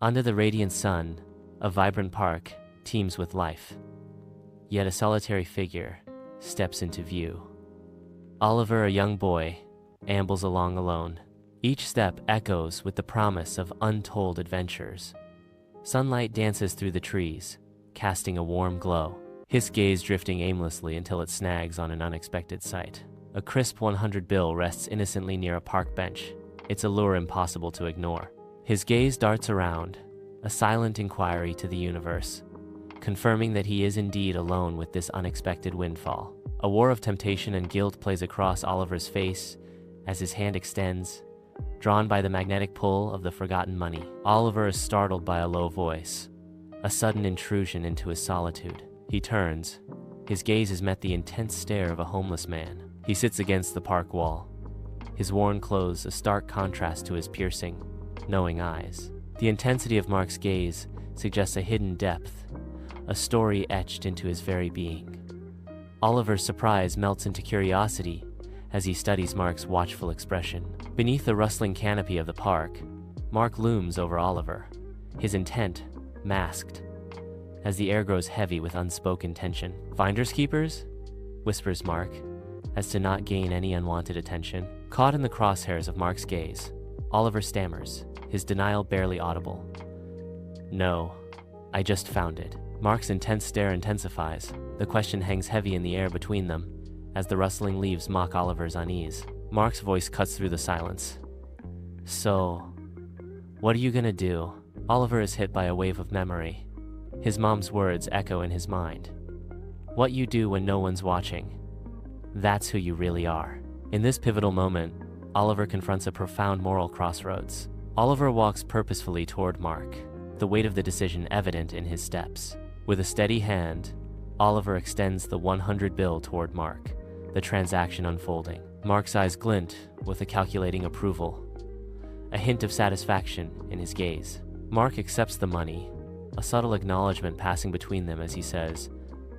Under the radiant sun, a vibrant park teems with life. Yet a solitary figure steps into view. Oliver, a young boy, ambles along alone. Each step echoes with the promise of untold adventures. Sunlight dances through the trees, casting a warm glow, his gaze drifting aimlessly until it snags on an unexpected sight. A crisp 100 bill rests innocently near a park bench, its allure impossible to ignore. His gaze darts around, a silent inquiry to the universe, confirming that he is indeed alone with this unexpected windfall. A war of temptation and guilt plays across Oliver's face as his hand extends, drawn by the magnetic pull of the forgotten money. Oliver is startled by a low voice, a sudden intrusion into his solitude. He turns. His gaze has met the intense stare of a homeless man. He sits against the park wall, his worn clothes a stark contrast to his piercing, knowing eyes. The intensity of Mark's gaze suggests a hidden depth, a story etched into his very being. Oliver's surprise melts into curiosity as he studies Mark's watchful expression. Beneath the rustling canopy of the park, Mark looms over Oliver, his intent masked, as the air grows heavy with unspoken tension. "Finders keepers?" whispers Mark, as to not gain any unwanted attention. Caught in the crosshairs of Mark's gaze, Oliver stammers, his denial barely audible. "No, I just found it." Mark's intense stare intensifies. The question hangs heavy in the air between them, as the rustling leaves mock Oliver's unease. Mark's voice cuts through the silence. "So, what are you gonna do?" Oliver is hit by a wave of memory. His mom's words echo in his mind. "What you do when no one's watching, that's who you really are." In this pivotal moment, Oliver confronts a profound moral crossroads. Oliver walks purposefully toward Mark, the weight of the decision evident in his steps. With a steady hand, Oliver extends the 100 bill toward Mark, the transaction unfolding. Mark's eyes glint with a calculating approval, a hint of satisfaction in his gaze. Mark accepts the money, a subtle acknowledgement passing between them as he says,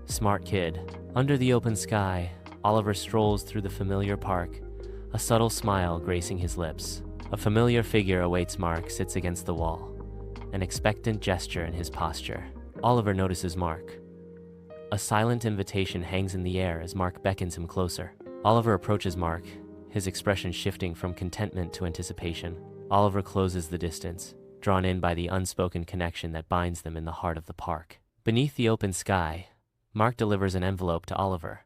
"Smart kid." Under the open sky, Oliver strolls through the familiar park, a subtle smile gracing his lips. A familiar figure awaits Mark sits against the wall, an expectant gesture in his posture. Oliver notices Mark. A silent invitation hangs in the air as Mark beckons him closer. Oliver approaches Mark, his expression shifting from contentment to anticipation. Oliver closes the distance, drawn in by the unspoken connection that binds them in the heart of the park. Beneath the open sky, Mark delivers an envelope to Oliver,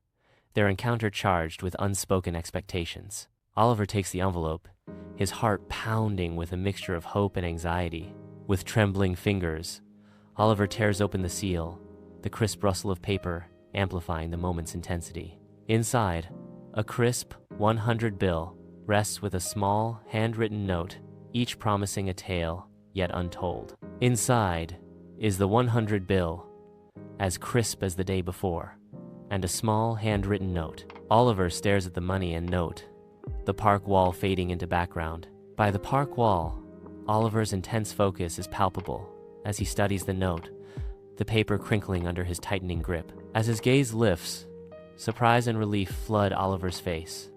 their encounter charged with unspoken expectations. Oliver takes the envelope, his heart pounding with a mixture of hope and anxiety. With trembling fingers, Oliver tears open the seal, the crisp rustle of paper amplifying the moment's intensity. Inside, a crisp 100 bill rests with a small, handwritten note, each promising a tale yet untold. Inside is the 100 bill, as crisp as the day before, and a small, handwritten note. Oliver stares at the money and note, the park wall fading into background. By the park wall, Oliver's intense focus is palpable as he studies the note, the paper crinkling under his tightening grip. As his gaze lifts, surprise and relief flood Oliver's face,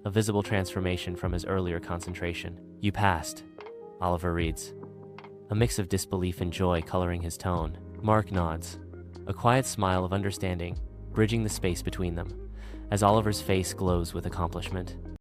a visible transformation from his earlier concentration. "You passed," Oliver reads, a mix of disbelief and joy coloring his tone. Mark nods, a quiet smile of understanding bridging the space between them, as Oliver's face glows with accomplishment.